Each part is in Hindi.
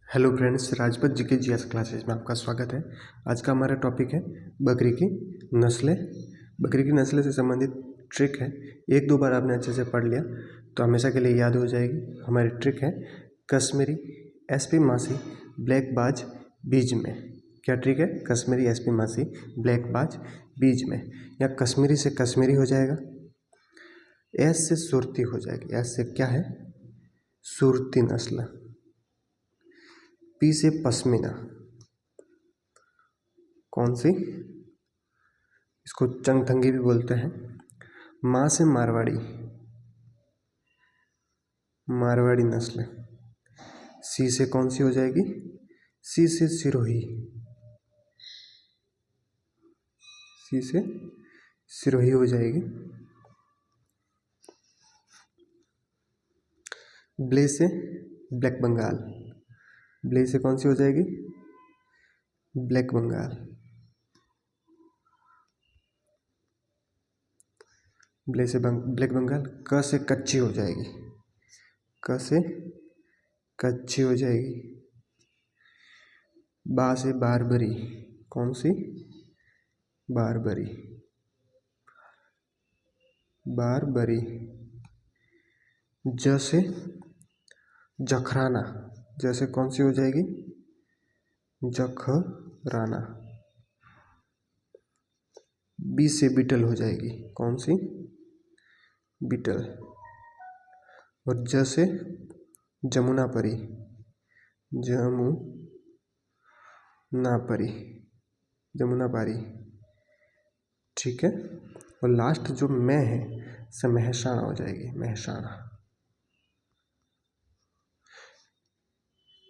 Hello friends, Rajpath GK GS classes में आपका स्वागत है। आज का हमारा टॉपिक है बकरी की नस्लें। बकरी की नस्लें से संबंधित ट्रिक है। एक दो बार आपने अच्छे से पढ़ लिया तो हमेशा के लिए याद हो जाएगी। हमारी ट्रिक है कश्मीरी एसपी मासी ब्लैक बाज बीज में। क्या ट्रिक है? कश्मीरी एसपी मासी ब्लैक बाज बीज में, या कश्मीरी से कश्मीरी हो जाएगा, एस से सुरती हो जाएगी। एस से क्या है? सुरती नस्ल। पी से पश्मीना, कौन सी? इसको चंगथंगी भी बोलते हैं। माँ से मारवाड़ी, मारवाड़ी नस्ल। सी से कौन सी हो जाएगी? सी से सिरोही, सी से सिरोही हो जाएगी। ब्ले से ब्लैक बंगाल, ब्ले से कौन सी हो जाएगी? ब्लैक बंगाल। ब्ले से ब्लैक बंगाल। क से कच्ची हो जाएगी, क से कच्ची हो जाएगी। बा से बारबरी, कौन सी? बारबरी, बारबरी। ज से जखराना, जैसे कौन सी हो जाएगी? जखराना। बी से बिटल हो जाएगी, कौन सी? बिटल। और ज से जमुनापरी, जमुनापरी, जमुनापारी। ठीक है। और लास्ट जो मैं है से महसाणा हो जाएगी, महसाणा।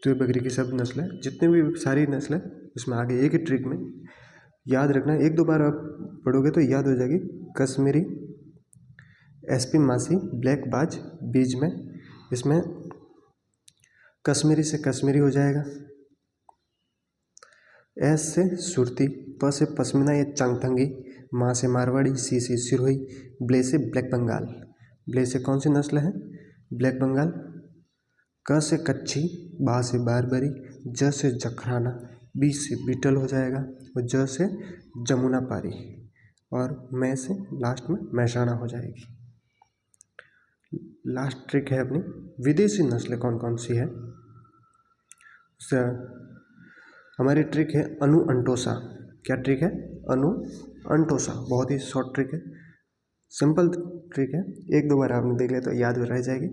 तो ये बकरी की सब नस्लें, जितने भी सारी नस्लें, इसमें आगे एक ही ट्रिक में याद रखना है। एक दो बार आप पढ़ोगे तो याद हो जाएगी। कश्मीरी एसपी मासी ब्लैक बाज बीज में, इसमें कश्मीरी से कश्मीरी हो जाएगा। एस से सुरती, प से पश्मीना या चंगथंगी, माँ से मारवाड़ी, सी से सिरोही, ब्ले से ब्लैक बंगाल। ब्ले से कौन सी नस्ल है? ब्लैक बंगाल। क से कच्ची, बा से बारबरी, ज से जखराना, बी से बीटल हो जाएगा, और ज से जमुनापारी, और मैं से लास्ट में महसाणा हो जाएगी। लास्ट ट्रिक है अपनी विदेशी नस्लें कौन कौन सी है। हमारी ट्रिक है अनु अंटोसा। क्या ट्रिक है? अनु अंटोसा। बहुत ही शॉर्ट ट्रिक है, सिंपल ट्रिक है। एक दो बार आपने देख लिया तो याद रह जाएगी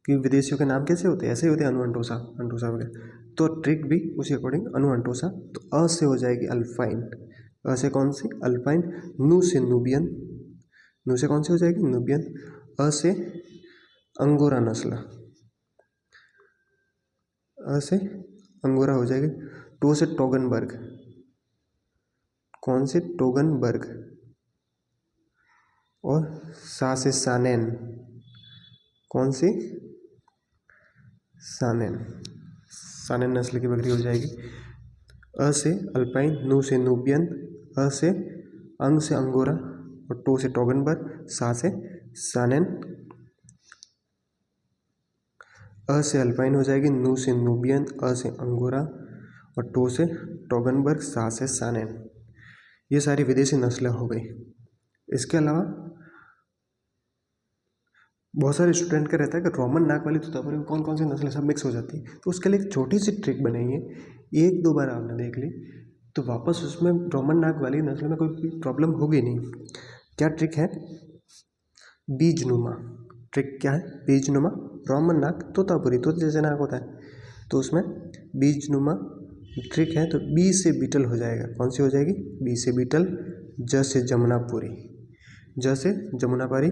कि विदेशियों के नाम कैसे होते हैं, ऐसे ही होते हैं, अनु अंटोसा, अंटोसा वगैरह। तो ट्रिक भी उसी अकॉर्डिंग अनु अंटोसा। तो अ से हो जाएगी अल्पाइन, अ से कौन सी? अल्पाइन। नू से नूबियन, नू से कौन सी हो जाएगी? नूबियन। अ से अंगोरा नस्ल, अ से अंगोरा हो जाएगी। टो से टोगनबर्ग, कौन से? टोगनबर्ग। और सा से सानेन, कौन सी? सानेन, सानेन नस्ल की बकरी हो जाएगी। अ से अल्पाइन, नू से नूबियन, अ से अंग से अंगोरा, और टो से टोगनबर्ग, सा से सानेन। अ से अल्पाइन हो जाएगी, नू से नूबियन, अ से अंगोरा, और टो से टोगनबर्ग, सा से सानेन। ये सारी विदेशी नस्लें हो गई। इसके अलावा बहुत सारे स्टूडेंट का रहता है कि रोमन नाक वाली तोतापुरी में कौन कौन सी नस्लें सब मिक्स हो जाती है। तो उसके लिए एक छोटी सी ट्रिक बनाई है। एक दो बार आपने देख ली तो वापस उसमें रोमन नाक वाली नस्ल में कोई प्रॉब्लम होगी नहीं। क्या ट्रिक है? बीजनुमा। ट्रिक क्या है? बीजनुमा। रोमन नाक तोतापुरी, तोते जैसे नाक होता है, तो उसमें बीजनुमा ट्रिक है। तो बी से बीटल हो जाएगा, कौन सी हो जाएगी? बी से बीटल। ज से जमुनापुरी, ज से जमुनापारी।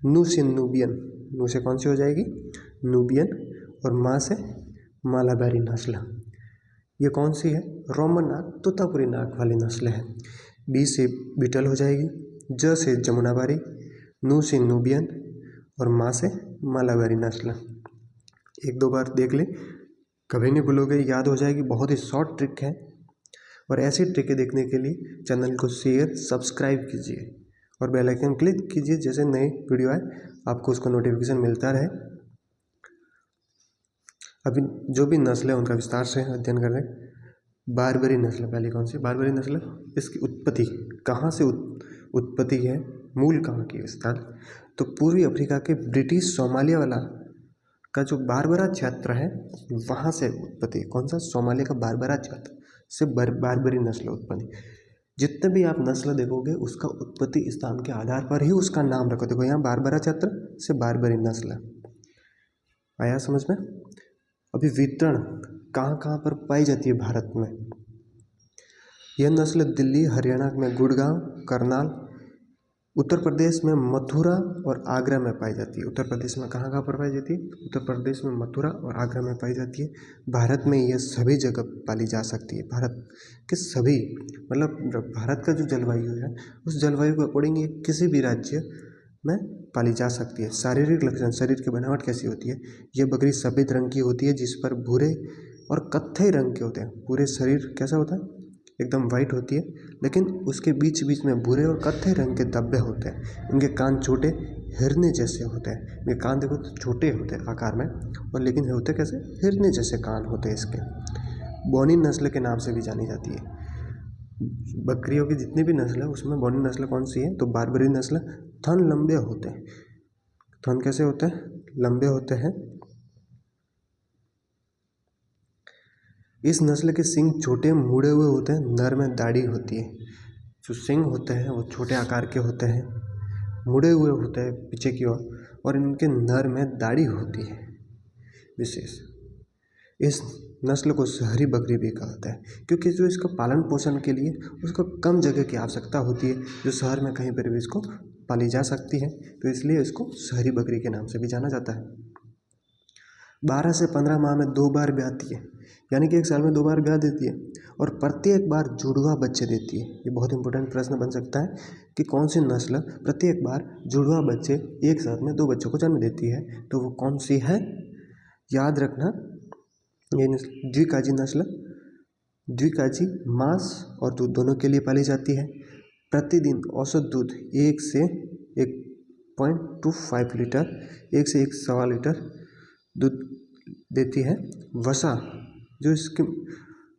नू से नूबियन, नू से कौन सी हो जाएगी? नूबियन। और माँ से मालाबारी नस्ल। ये कौन सी है? रोमन नाक तोतापुरी नाक वाली नस्ल है। बी से बीटल हो जाएगी, ज से जमुनाबारी, नू से नूबियन, और माँ से मालाबारी नस्ल। एक दो बार देख ले, कभी नहीं भूलोगे, याद हो जाएगी। बहुत ही शॉर्ट ट्रिक है। और ऐसी ट्रिकें देखने के लिए चैनल को शेयर सब्सक्राइब कीजिए और बेल आइकन क्लिक कीजिए, जैसे नए वीडियो आए आपको उसका नोटिफिकेशन मिलता रहे। अभी जो भी नस्ल है उनका विस्तार से अध्ययन कर रहे हैं। बारबरी नस्ल पहली कौन सी बारबरी नस्ल, इसकी उत्पत्ति कहाँ से उत्पत्ति है, मूल कहाँ की स्थान, तो पूर्वी अफ्रीका के ब्रिटिश सोमालिया वाला का जो बारबरा क्षेत्र है वहाँ से उत्पत्ति, कौन सा, सोमालिया का बारबरा क्षेत्र से बारबरी नस्ल उत्पत्ति। जितने भी आप नस्ल देखोगे उसका उत्पत्ति स्थान के आधार पर ही उसका नाम रखो। देखो यहाँ बारबरा क्षेत्र से बारबरी नस्ल, आया समझ में। अभी वितरण कहाँ कहाँ पर पाई जाती है भारत में, यह नस्ल दिल्ली हरियाणा में गुड़गांव करनाल, उत्तर प्रदेश में मथुरा और आगरा में पाई जाती है। उत्तर प्रदेश में कहाँ कहाँ पर पाई जाती है, उत्तर प्रदेश में मथुरा और आगरा में पाई जाती है। भारत में यह सभी जगह पाली जा सकती है, भारत के सभी, मतलब भारत का जो जलवायु है उस जलवायु के अकॉर्डिंग ये किसी भी राज्य में पाली जा सकती है। शारीरिक लक्षण, शरीर की बनावट कैसी होती है, ये बकरी सफ़ेद रंग की होती है जिस पर भूरे और कत्थई रंग के होते हैं। पूरे शरीर कैसा होता है, एकदम वाइट होती है, लेकिन उसके बीच बीच में भूरे और कत्थई रंग के धब्बे होते हैं। इनके कान छोटे हिरने जैसे होते हैं, इनके कान देखो तो छोटे होते हैं आकार में, और लेकिन होते कैसे, हिरने जैसे कान होते हैं इसके। बोनी नस्ल के नाम से भी जानी जाती है। बकरियों की जितनी भी नस्ल है उसमें बोनी नस्ल कौन सी है, तो बारबरी नस्ल। थन लंबे होते हैं, थन कैसे होते हैं, लंबे होते हैं। इस नस्ल के सींग छोटे मुड़े हुए होते हैं, नर में दाढ़ी होती है। जो सींग होते हैं वो छोटे आकार के होते हैं, मुड़े हुए होते हैं पीछे की ओर, और इनके नर में दाढ़ी होती है विशेष। इस नस्ल को शहरी बकरी भी कहते हैं क्योंकि जो इसका पालन पोषण के लिए उसको कम जगह की आवश्यकता होती है, जो शहर में कहीं पर भी इसको पाली जा सकती है, तो इसलिए इसको शहरी बकरी के नाम से भी जाना जाता है। 12 से 15 माह में 2 बार ब्याहती है, यानी कि एक साल में 2 बार ब्याह देती है, और प्रत्येक बार जुड़वा बच्चे देती है। ये बहुत इंपॉर्टेंट प्रश्न बन सकता है कि कौन सी नस्ल प्रत्येक बार जुड़वा बच्चे एक साथ में 2 बच्चों को जन्म देती है, तो वो कौन सी है, याद रखना। ये नस्ल द्विकाजी नस्ल, द्विकाजी मांस और दूध दोनों के लिए पाली जाती है। प्रतिदिन औसत दूध 1 से 1.25 लीटर, 1 से 1.25 लीटर दूध देती है। वसा, जो इसके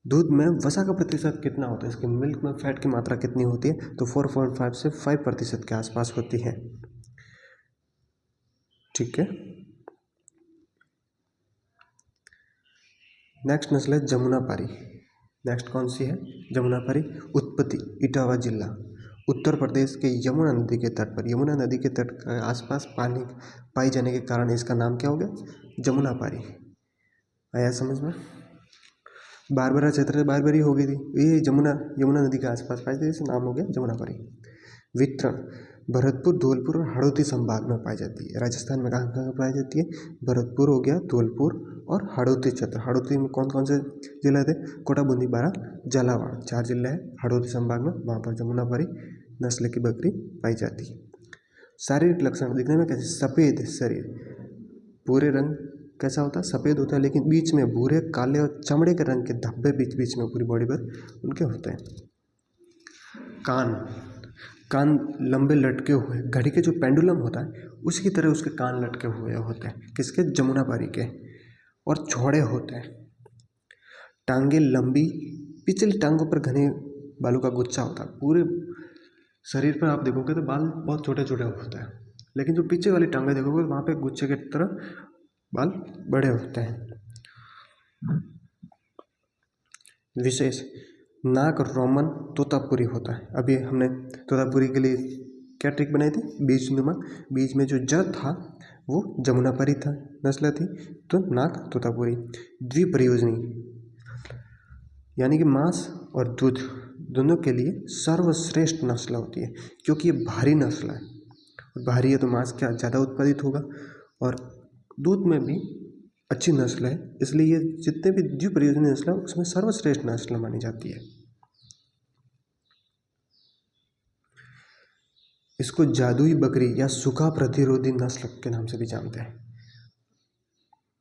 दूध में वसा का प्रतिशत कितना होता है, इसके मिल्क में फैट की मात्रा कितनी होती है, तो 4.5 से 5% के आसपास होती है। ठीक है। नेक्स्ट नस्ल है जमुनापारी। नेक्स्ट कौन सी है, जमुनापारी। उत्पत्ति इटावा जिला, उत्तर प्रदेश के यमुना नदी के तट पर, यमुना नदी के तट के आसपास पानी पाई जाने के कारण इसका नाम क्या हो गया, जमुनापारी। आया समझ में। बारबरा क्षेत्र बारबरी हो गई थी, ये यमुना नदी के आसपास पाई जाती है, इसका नाम हो गया जमुनापारी। वितरण भरतपुर, धौलपुर और हड़ौती संभाग में पाई जाती है। राजस्थान में कहाँ कहाँ पाई जाती है, भरतपुर हो गया, धौलपुर और हड़ौती क्षेत्र। हड़ौती में कौन कौन से जिले थे, कोटा, बूंदी, बारा, झालावाड़, 4 जिले हैं हड़ौती संभाग में, वहाँ पर जमुनापारी नस्ल की बकरी पाई जाती है। शारीरिक लक्षण दिखने में कैसे, सफ़ेद शरीर, भूरे रंग कैसा होता है, सफ़ेद होता है, लेकिन बीच में भूरे, काले और चमड़े के रंग के धब्बे बीच बीच में पूरी बॉडी पर उनके होते हैं। कान लंबे लटके हुए, घड़ी के जो पेंडुलम होता है उसी की तरह उसके कान लटके हुए होते हैं, किसके, जमुनापारी के, और चौड़े होते हैं। टांगे लंबी, पिछली टांगों पर घने बालों का गुच्छा होता है। पूरे शरीर पर आप देखोगे तो बाल बहुत छोटे छोटे होते हैं, लेकिन जो पीछे वाली टांगे देखोगे वहाँ पे गुच्छे की तरह बाल बड़े होते हैं। विशेष नाक रोमन तोतापुरी होता है। अभी हमने तोतापुरी के लिए क्या ट्रिक बनाई थी, बीजनुमा, बीच में जो ज था वो जमुनापारी था, नस्ल थी, तो नाक तोतापुरी। द्विप्रयोजनी, यानी कि मांस और दूध दोनों के लिए सर्वश्रेष्ठ नस्ल होती है, क्योंकि ये भारी नस्ल है, भारी है तो मांस क्या ज़्यादा उत्पादित होगा, और दूध में भी अच्छी नस्ल है, इसलिए ये जितने भी द्विप्रयोजनी नस्ल है उसमें सर्वश्रेष्ठ नस्ल मानी जाती है। इसको जादुई बकरी या सूखा प्रतिरोधी नस्ल के नाम से भी जानते हैं।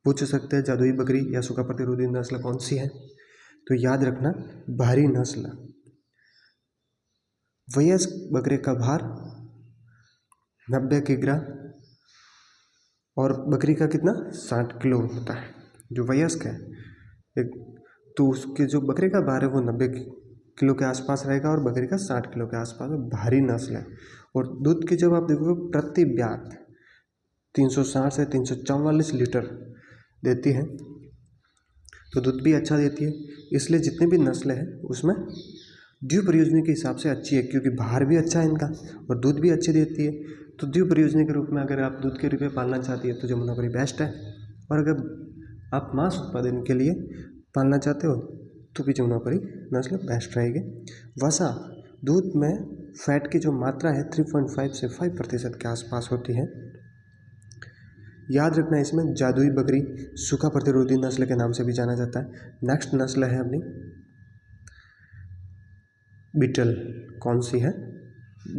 पूछ सकते हैं जादुई बकरी या सूखा प्रतिरोधी नस्ल कौन सी है, तो याद रखना भारी नस्ल। वयस्क बकरे का भार 90 किग्रा और बकरी का कितना 60 किलो होता है। जो वयस्क है एक, तो उसके जो बकरे का भार है वो 90 किलो के आसपास रहेगा और बकरी का 60 किलो के आसपास, भारी नस्ल है। और दूध की जब आप देखोगे प्रति ब्यात 360 से 344 लीटर देती है, तो दूध भी अच्छा देती है। इसलिए जितने भी नस्लें हैं उसमें द्विप प्रयोजनी के हिसाब से अच्छी है, क्योंकि भार भी अच्छा है इनका और दूध भी अच्छी देती है। तो द्विप प्रयोजनी के रूप में अगर आप दूध के रूप में पालना चाहती है तो जमुनापरी बेस्ट है। और अगर आप मांस उत्पादन के लिए पालना चाहते हो तो भी जमुनापरी नस्ल बेस्ट रहेगी। वसा दूध में फैट की जो मात्रा है 3.5 से 5% के आसपास होती है। याद रखना इसमें जादुई बकरी सूखा प्रतिरोधी नस्ल के नाम से भी जाना जाता है। नेक्स्ट नस्ल है अपनी बीटल। कौन सी है?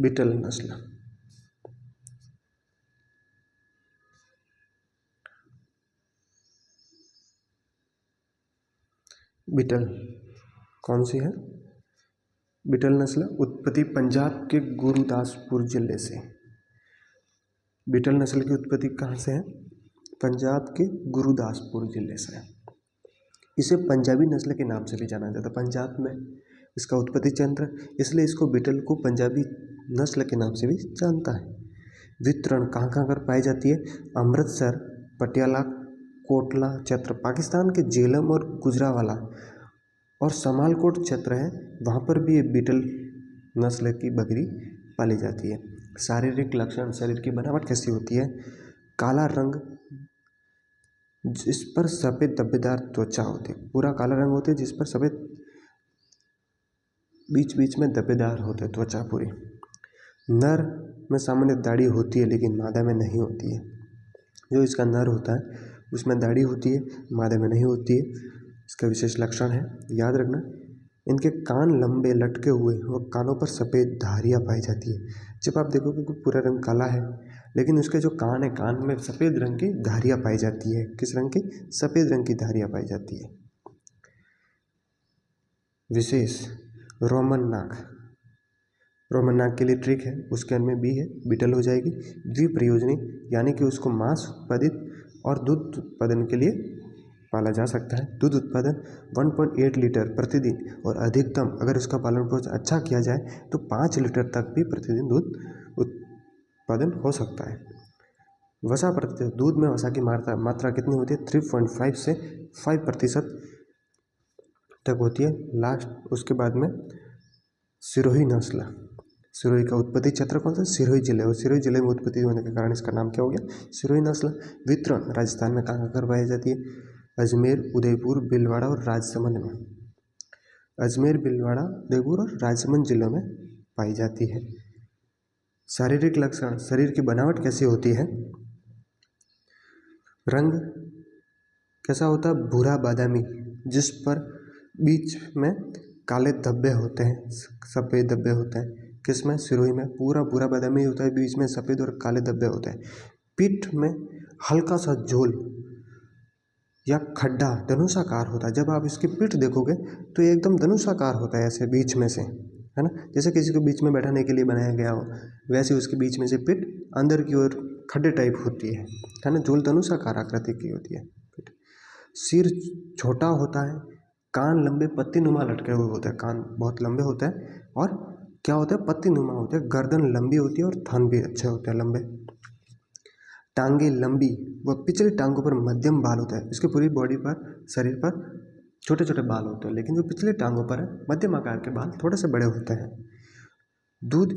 बीटल नस्ल। बीटल कौन सी है? बीटल नस्ल उत्पत्ति पंजाब के गुरुदासपुर जिले से। बीटल नस्ल की उत्पत्ति कहाँ से है? पंजाब के गुरुदासपुर जिले से। इसे पंजाबी नस्ल के नाम से भी जाना जाता है। पंजाब में इसका उत्पत्ति केंद्र, इसलिए इसको बीटल को पंजाबी नस्ल के नाम से भी जानता है। वितरण कहाँ कहाँ पर पाई जाती है? अमृतसर, पटियाला, कोटला क्षेत्र पाकिस्तान के झेलम और गुजरावाला और समालकोट क्षेत्र है, वहाँ पर भी ये बीटल नस्ल की बकरी पाली जाती है। शारीरिक लक्षण, शरीर की बनावट कैसी होती है? काला रंग जिस पर सफ़ेद धब्बेदार त्वचा होती है, पूरा काला रंग होता है जिस पर सफ़ेद बीच बीच में धब्बेदार होते हैं त्वचा पूरी। नर में सामान्य दाढ़ी होती है लेकिन मादा में नहीं होती है। जो इसका नर होता है उसमें दाढ़ी होती है, मादा में नहीं होती है। इसका विशेष लक्षण है, याद रखना, इनके कान लंबे लटके हुए और कानों पर सफ़ेद धारियाँ पाई जाती है। जब आप देखोगे कि पूरा रंग काला है लेकिन उसके जो कान है, कान में सफ़ेद रंग की धारियाँ पाई जाती है। किस रंग की? सफ़ेद रंग की धारियाँ पाई जाती है। विशेष रोमन नाक, रोमन नाक के लिए ट्रिक है, उसके अंदर में भी है, बीटल हो जाएगी। द्विप्रयोजनी यानी कि उसको मांस उत्पादित और दूध उत्पादन के लिए पाला जा सकता है। दूध उत्पादन 1.8 लीटर प्रतिदिन और अधिकतम अगर उसका पालन पोषण अच्छा किया जाए तो 5 लीटर तक भी प्रतिदिन दूध उत्पादन हो सकता है। वसा प्रतिशत, दूध में वसा की मात्रा कितनी होती है? 3.5 से 5% तक होती है। लास्ट उसके बाद में सिरोही नस्ल। सिरोही का उत्पत्ति क्षेत्र कौन सा? सिरोही जिले, और सिरोही जिले में उत्पत्ति होने के कारण इसका नाम क्या हो गया? सिरोही नस्ल। वितरण राजस्थान में कहाँ कहाँ पाई जाती है? अजमेर, उदयपुर, भीलवाड़ा और राजसमंद में। अजमेर, भीलवाड़ा, उदयपुर और राजसमंद जिलों में पाई जाती है। शारीरिक लक्षण, शरीर की बनावट कैसी होती है? रंग कैसा होता है? भूरा बादामी, जिस पर बीच में काले धब्बे होते हैं, सफ़ेद धब्बे होते हैं। किसमें? सिरोही में पूरा भूरा बादामी होता है, बीच में सफ़ेद और काले धब्बे होते हैं। पीठ में हल्का सा झोल या खड्डा धनुषाकार होता है। जब आप इसकी पीठ देखोगे तो ये एकदम धनुषाकार होता है, ऐसे बीच में से, है ना, जैसे किसी को बीच में बैठाने के लिए बनाया गया हो, वैसे उसके बीच में से पीठ अंदर की ओर खड्डे टाइप होती है ना, झोल धनुषाकार आकृति की होती है पीठ। सिर छोटा होता है, कान लंबे पत्तीनुमा लटके हुए होते हैं, कान बहुत लंबे होते हैं और क्या होता है? पत्तीनुमा होते हैं। गर्दन लंबी होती है और थन भी अच्छे होते हैं, लंबे। टांगे लंबी व पिछली टांगों पर मध्यम बाल होता है। इसकी पूरी बॉडी पर, शरीर पर छोटे छोटे बाल होते हैं, लेकिन जो पिछले टांगों पर है मध्यम आकार के बाल थोड़े से बड़े होते हैं। दूध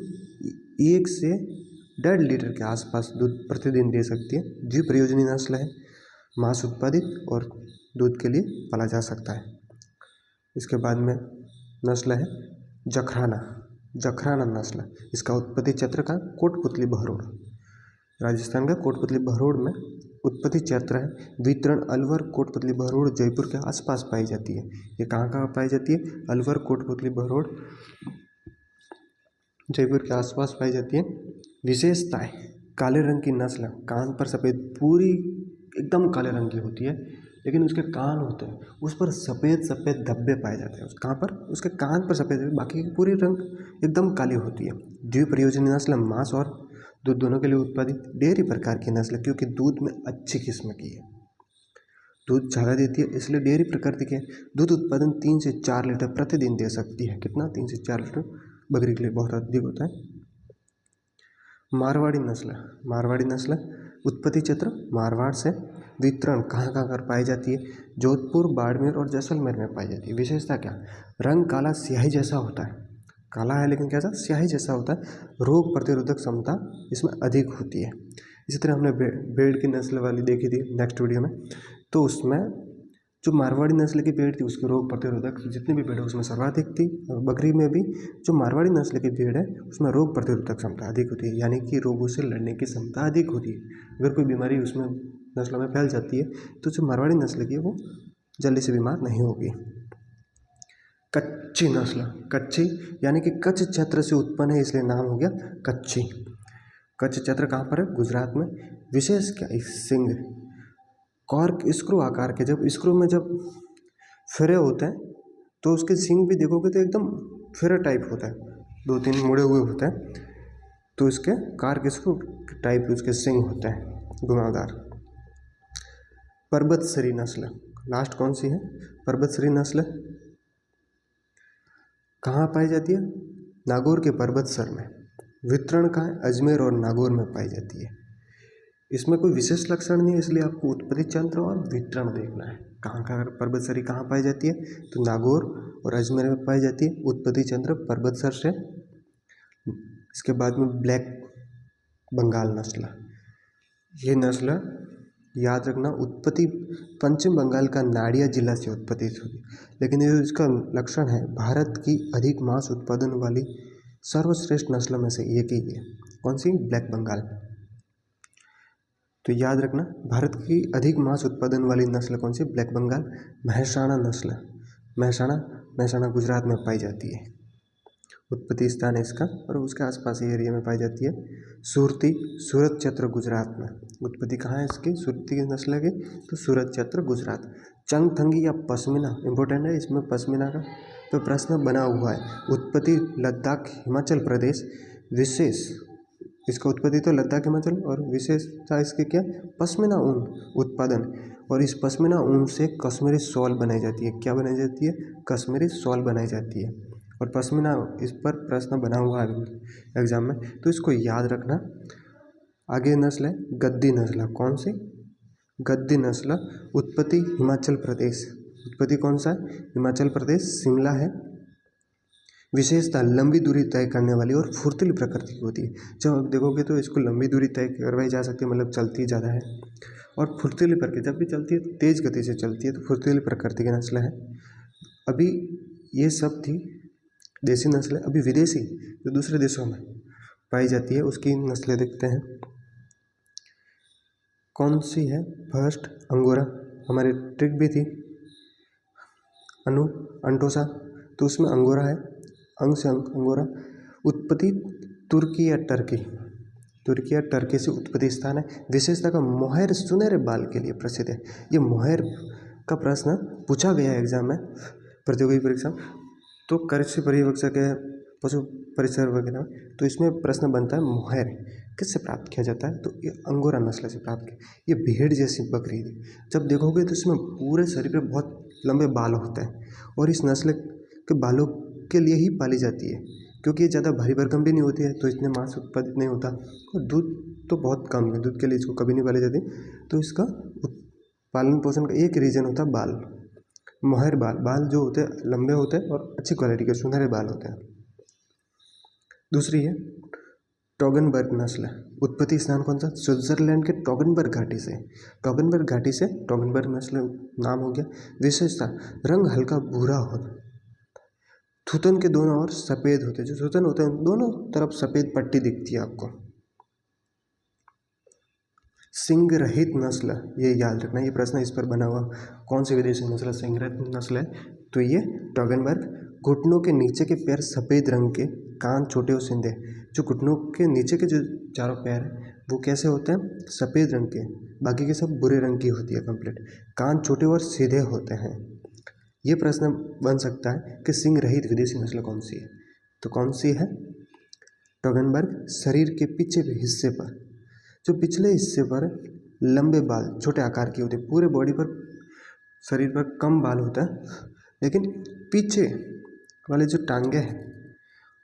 1 से 1.5 लीटर के आसपास दूध प्रतिदिन दे सकती है। द्विप्रयोजनी नस्ल है, मांस उत्पादित और दूध के लिए पाला जा सकता है। इसके बाद में नस्ल है जखराना। जखराना नस्ल, इसका उत्पत्ति क्षेत्र का कोटपुतली बहरोड, राजस्थान का कोटपुतली बहरोड में उत्पत्ति क्षेत्र है। वितरण अलवर, कोटपुतली बहरोड, जयपुर के आसपास पाई जाती है। ये कहाँ कहाँ पाई जाती है? अलवर, कोटपुतली बहरोड, जयपुर के आसपास पाई जाती है। विशेषताएं, काले रंग की नस्ल, कान पर सफ़ेद, पूरी एकदम काले रंग की होती है, लेकिन उसके कान होते हैं उस पर सफ़ेद सफ़ेद धब्बे पाए जाते हैं। उस कहाँ पर? उसके कान पर सफ़ेद, बाकी की पूरी रंग एकदम काली होती है। द्विप्रयोजनी नस्ल, मांस और दूध दोनों के लिए उत्पादित। डेयरी प्रकार की नस्ल, क्योंकि दूध में अच्छी किस्म की है। दूध ज़्यादा देती है, इसलिए डेयरी प्रकृति के दूध उत्पादन 3 से 4 लीटर प्रतिदिन दे सकती है। कितना? 3 से 4 लीटर बकरी के लिए बहुत अधिक होता है। मारवाड़ी नस्ल, मारवाड़ी नस्ल उत्पत्ति क्षेत्र मारवाड़ से, वितरण कहाँ कहाँ कर पाई जाती है? जोधपुर, बाड़मेर और जैसलमेर में पाई जाती है। विशेषता क्या? रंग काला स्याही जैसा होता है, काला है लेकिन कैसा? स्याही जैसा होता है। रोग प्रतिरोधक क्षमता इसमें अधिक होती है। इसी तरह हमने भेड़ की नस्ल वाली देखी थी नेक्स्ट वीडियो में, तो उसमें जो मारवाड़ी नस्ल की भेड़ थी उसकी रोग प्रतिरोधक जितनी भी भेड़ है उसमें सर्वाधिक थी, और बकरी में भी जो मारवाड़ी नस्ल की भेड़ है उसमें रोग प्रतिरोधक क्षमता अधिक होती है, यानी कि रोगों से लड़ने की क्षमता अधिक होती है। अगर कोई बीमारी उसमें नस्लों में फैल जाती है तो जो मारवाड़ी नस्ल की है वो जल्दी से बीमार नहीं होगी। कच्ची नस्ल, कच्ची यानी कि कच्छ क्षेत्र से उत्पन्न है इसलिए नाम हो गया कच्ची। कच्छ क्षेत्र कहाँ पर है? गुजरात में। विशेष क्या? सिंग कॉर्क स्क्रू आकार के, जब स्क्रू में जब फिरे होते हैं तो उसके सिंग भी देखोगे तो एकदम फिरे टाइप होता है, 2-3 मुड़े हुए होते हैं, तो इसके कॉर्क स्क्रू टाइप उसके सिंग होते हैं घुमावदार। पर्वतसरी नस्ल, लास्ट कौन सी है? पर्वतसरी नस्ल कहाँ पाई जाती है? नागौर के पर्वतसर में। वितरण कहाँ है? अजमेर और नागौर में पाई जाती है। इसमें कोई विशेष लक्षण नहीं है, इसलिए आपको उत्पत्ति क्षेत्र और वितरण देखना है। कहाँ कहाँ पर्वतसरी कहाँ पाई जाती है? तो नागौर और अजमेर में पाई जाती है उत्पत्ति क्षेत्र पर्वतसर से। इसके बाद में ब्लैक बंगाल नस्ल, ये नस्ल याद रखना उत्पत्ति पश्चिम बंगाल का नाडिया जिला से उत्पत्ति हुई, लेकिन ये इसका लक्षण है भारत की अधिक मांस उत्पादन वाली सर्वश्रेष्ठ नस्लों में से एक ही है। कौन सी? ब्लैक बंगाल। तो याद रखना भारत की अधिक मांस उत्पादन वाली नस्ल कौन सी? ब्लैक बंगाल। महसाणा नस्ल, महसाणा गुजरात में पाई जाती है, उत्पत्ति स्थान है इसका और उसके आसपास एरिया में पाई जाती है। सुरती, सूरत क्षेत्र गुजरात में। उत्पत्ति कहाँ है इसकी? सुरती की नस्ल की, तो सूरत क्षेत्र गुजरात। चंगथंगी या पश्मीना इंपॉर्टेंट है, इसमें पश्मीना का तो प्रश्न बना हुआ है। उत्पत्ति लद्दाख हिमाचल प्रदेश, विशेष इसका उत्पत्ति तो लद्दाख हिमाचल, और विशेषता इसकी क्या? पश्मीना ऊन उत्पादन, और इस पश्मीना ऊन से कश्मीरी शॉल बनाई जाती है। क्या बनाई जाती है? कश्मीरी शॉल बनाई जाती है। और पश्मीना इस पर प्रश्न बना हुआ है एग्जाम में, तो इसको याद रखना। आगे नस्ल है गद्दी नस्ल। कौन सी? गद्दी नस्ल उत्पत्ति हिमाचल प्रदेश। उत्पत्ति कौन सा है? हिमाचल प्रदेश, शिमला है। विशेषता लंबी दूरी तय करने वाली और फुर्तीली प्रकृति की होती है। जब आप देखोगे तो इसको लंबी दूरी तय करवाई जा सकती है, मतलब चलती ज़्यादा है, और फुर्तीली प्रकृति जब भी चलती है तो तेज़ गति से चलती है, तो फुर्तीली प्रकृति की नस्ल है। अभी ये सब थी देसी नस्लें। अभी विदेशी जो दूसरे देशों में पाई जाती है उसकी नस्लें देखते हैं। कौन सी है? फर्स्ट अंगोरा, हमारी ट्रिक भी थी अंटोसा, तो उसमें अंगोरा है, अंग से अंगोरा। उत्पत्ति तुर्की या टर्की, तुर्की या टर्की से उत्पत्ति स्थान है। विशेषता का मोहर सुनहरे बाल के लिए प्रसिद्ध है। ये मोहर का प्रश्न पूछा गया है एग्जाम में, प्रतियोगी परीक्षा, तो कृषि परिवेक्षक के पशु परिसर वगैरह, तो इसमें प्रश्न बनता है मोहर किससे प्राप्त किया जाता है? तो ये अंगोरा नस्ल से प्राप्त किया। ये भेड़ जैसी बकरी थी, जब देखोगे तो इसमें पूरे शरीर पे बहुत लंबे बाल होते हैं, और इस नस्ल के बालों के लिए ही पाली जाती है, क्योंकि ये ज़्यादा भारी भरकम भी नहीं होती है, तो इतने मांस उत्पादित नहीं होता, और दूध तो बहुत कम है, दूध के लिए इसको कभी नहीं पाली जाती। तो इसका पालन पोषण का एक रीजन होता है बाल, मोहर बाल। बाल जो होते हैं लंबे होते हैं और अच्छी क्वालिटी के सुनहरे बाल होते हैं। दूसरी है टॉगनबर्ग नस्ल। उत्पत्ति स्थान कौन सा? स्विट्जरलैंड के टॉगनबर्ग घाटी से। टॉगनबर्ग घाटी से टॉगनबर्ग नस्ल नाम हो गया। विशेषता रंग हल्का भूरा होता, थूथन के दोनों ओर सफ़ेद होते, जो थूथन होते हैं दोनों तरफ सफ़ेद पट्टी दिखती है आपको। सिंग रहित नस्ल, ये याद रखना, ये प्रश्न इस पर बना हुआ। कौन सी विदेशी नस्ल सिंग रहित नस्ल है? तो ये टॉगनबर्ग। घुटनों के नीचे के पैर सफ़ेद रंग के, कान छोटे और सीधे। जो घुटनों के नीचे के जो चारों पैर हैं वो कैसे होते हैं? सफ़ेद रंग के, बाकी के सब भूरे रंग की होती है कंप्लीट। कान छोटे और सीधे होते हैं। ये प्रश्न बन सकता है कि सिंग रहित विदेशी नस्ल कौन सी है? तो कौन सी है? टॉगनबर्ग। शरीर के पीछे हिस्से पर, जो पिछले हिस्से पर लंबे बाल छोटे आकार के होते हैं, पूरे बॉडी पर शरीर पर कम बाल होता है, लेकिन पीछे वाले जो टांगे हैं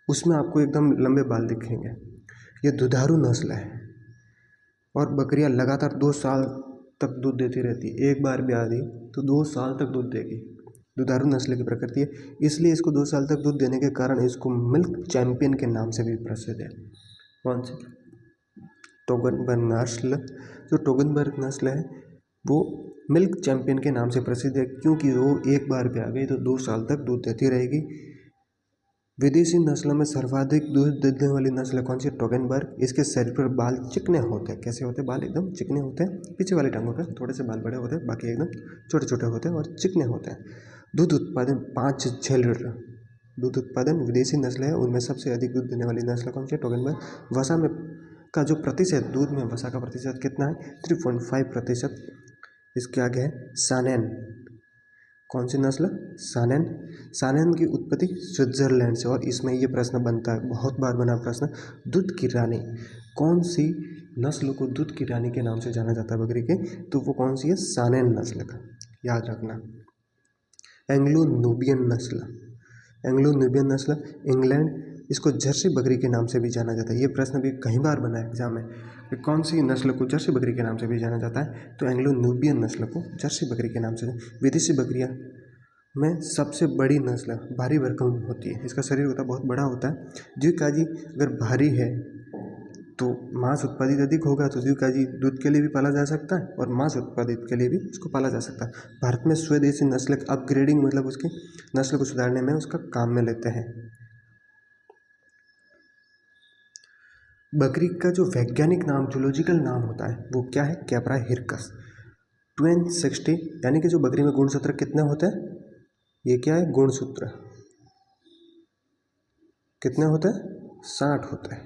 उसमें आपको एकदम लंबे बाल दिखेंगे। ये दुधारू नस्ल है और बकरियां लगातार 2 साल तक दूध देती रहती है। एक बार ब्याह दी तो 2 साल तक दूध देगी। दुधारू नस्ल की प्रकृति है, इसलिए इसको 2 साल तक दूध देने के कारण इसको मिल्क चैंपियन के नाम से भी प्रसिद्ध है। कौन सी? टोगनबर्ग नस्ल। जो टोगनबर्ग नस्ल है वो मिल्क चैंपियन के नाम से प्रसिद्ध है, क्योंकि वो एक बार ब्याह गई तो 2 साल तक दूध देती रहेगी। विदेशी नस्लों में सर्वाधिक दूध देने वाली नस्ल कौन सी? टोगनबर्ग। इसके शरीर पर बाल चिकने होते हैं। कैसे होते हैं? बाल एकदम चिकने होते हैं। पीछे वाले टांगों पर थोड़े से बाल बड़े होते हैं, बाकी एकदम छोटे छोटे होते हैं और चिकने होते हैं। दूध उत्पादन 5 से 6 लीटर दूध उत्पादन विदेशी नस्ल है, उनमें सबसे अधिक दूध देने वाली नस्ल कौन सी है? टोगनबर्ग। वसा में का जो प्रतिशत, दूध में वसा का प्रतिशत कितना है? 3.5%। इसके आगे है सानेन। कौन सी नस्ल? सानेन। सानेन की उत्पत्ति स्विट्जरलैंड से, और इसमें ये प्रश्न बनता है, बहुत बार बना प्रश्न, दूध की रानी। कौन सी नस्ल को दूध की रानी के नाम से जाना जाता है बकरी के? तो वो कौन सी है? सानेन नस्ल का, याद रखना। एंग्लो नुबियन नस्ल। एंग्लो नुबियन नस्ल इंग्लैंड, इसको जर्सी बकरी के नाम से भी जाना जाता है। ये प्रश्न भी कई बार बना है एग्जाम में कि कौन सी नस्ल को जर्सी बकरी के नाम से भी जाना जाता है? तो एंग्लो नुबियन नस्ल को जर्सी बकरी के नाम से। विदेशी बकरियां में सबसे बड़ी नस्ल भारी भरकम होती है। इसका शरीर होता है बहुत बड़ा होता है। द्विकाजी अगर भारी है तो मांस उत्पादित अधिक होगा, तो द्विकाजी दूध के लिए भी पाला जा सकता है और मांस उत्पादित के लिए भी इसको पाला जा सकता है। भारत में स्वदेशी नस्ल अपग्रेडिंग, मतलब उसकी नस्ल को सुधारने में उसका काम में लेते हैं। बकरी का जो वैज्ञानिक नाम, जूलॉजिकल नाम होता है वो क्या है? Capra hircus. 260, यानी कि जो बकरी में गुणसूत्र कितने होते हैं? ये क्या है? गुणसूत्र कितने होते हैं? 60 होते हैं,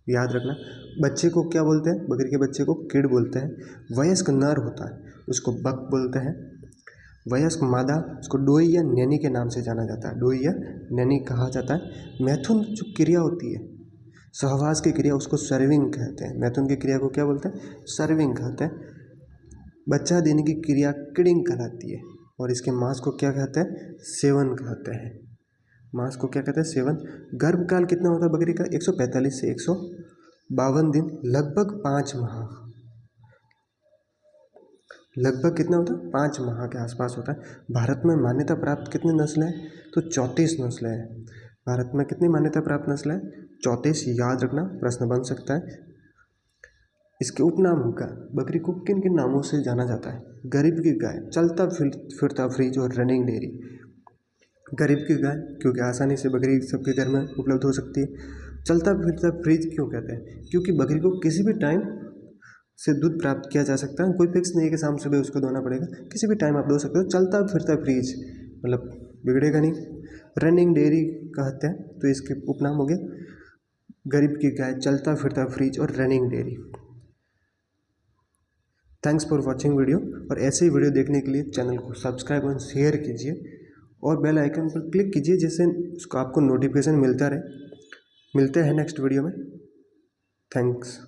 याद रखना। बच्चे को क्या बोलते हैं? बकरी के बच्चे को किड बोलते हैं। वयस्क नर होता है उसको बक बोलते हैं। वयस्क मादा उसको डोई या नैनी के नाम से जाना जाता है। डोई या नैनी कहा जाता है। मैथुन जो क्रिया होती है, सहवास की क्रिया, उसको सर्विंग कहते हैं। मैथुन की क्रिया को क्या बोलते हैं? सर्विंग कहते हैं। बच्चा देने की क्रिया किडिंग कहलाती है, और इसके मांस को क्या कहते हैं? सेवन कहते हैं। मांस को क्या कहते हैं? सेवन। गर्भकाल कितना होता है बकरी का? 145 से 152 दिन, लगभग 5 माह। लगभग कितना होता है? 5 माह के आसपास होता है। भारत में मान्यता प्राप्त कितनी नस्ल है? तो 34 नस्ल है। भारत में कितनी मान्यता प्राप्त नस्ल है? 34, याद रखना, प्रश्न बन सकता है। इसके उपनाम का बकरी को किन किन नामों से जाना जाता है? गरीब की गाय, चलता फिरता फ्रिज और रनिंग डेयरी। गरीब की गाय क्योंकि आसानी से बकरी सबके घर में उपलब्ध हो सकती है। चलता फिरता फ्रिज क्यों कहते हैं? क्योंकि बकरी को किसी भी टाइम से दूध प्राप्त किया जा सकता है। कोई फिक्स नहीं है कि शाम सुबह उसको धोना पड़ेगा, किसी भी टाइम आप धो सकते हो। चलता फिरता फ्रिज मतलब बिगड़ेगा नहीं। रनिंग डेयरी कहते हैं, तो इसके उपनाम हो गए गरीब की गाय, चलता फिरता फ्रिज और running dairy. Thanks for watching video, और ऐसे ही वीडियो देखने के लिए चैनल को सब्सक्राइब और शेयर कीजिए और बेल आइकन पर क्लिक कीजिए, जिससे उसको आपको नोटिफिकेशन मिलता रहे। मिलते हैं नेक्स्ट वीडियो में। थैंक्स।